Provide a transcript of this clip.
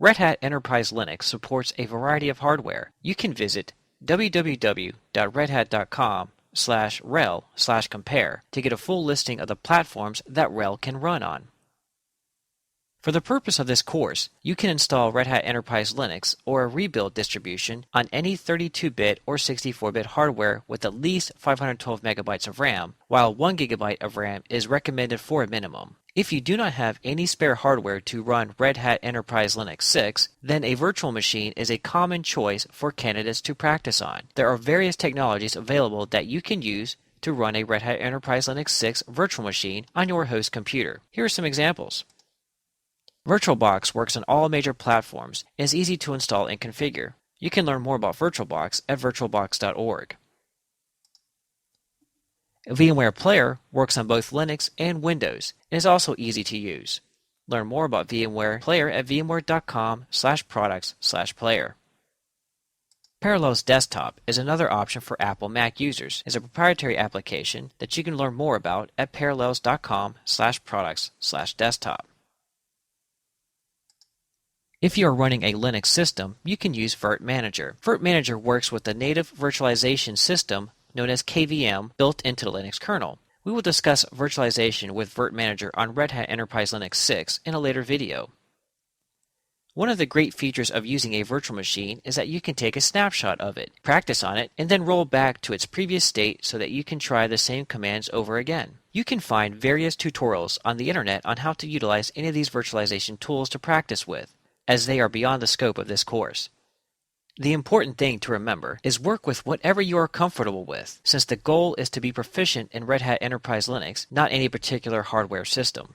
Red Hat Enterprise Linux supports a variety of hardware. You can visit www.redhat.com/rel/compare to get a full listing of the platforms that RHEL can run on. For the purpose of this course, you can install Red Hat Enterprise Linux or a rebuild distribution on any 32-bit or 64-bit hardware with at least 512 megabytes of RAM, while 1 gigabyte of RAM is recommended for a minimum. If you do not have any spare hardware to run Red Hat Enterprise Linux 6, then a virtual machine is a common choice for candidates to practice on. There are various technologies available that you can use to run a Red Hat Enterprise Linux 6 virtual machine on your host computer. Here are some examples. VirtualBox works on all major platforms and is easy to install and configure. You can learn more about VirtualBox at virtualbox.org. VMware Player works on both Linux and Windows and is also easy to use. Learn more about VMware Player at vmware.com/products/player. Parallels Desktop is another option for Apple Mac users. It's a proprietary application that you can learn more about at parallels.com/products/desktop. If you are running a Linux system, you can use virt-manager. virt-manager works with the native virtualization system known as KVM built into the Linux kernel. We will discuss virtualization with virt-manager on Red Hat Enterprise Linux 6 in a later video. One of the great features of using a virtual machine is that you can take a snapshot of it, practice on it, and then roll back to its previous state so that you can try the same commands over again. You can find various tutorials on the internet on how to utilize any of these virtualization tools to practice with, as they are beyond the scope of this course. The important thing to remember is work with whatever you are comfortable with, since the goal is to be proficient in Red Hat Enterprise Linux, not any particular hardware system.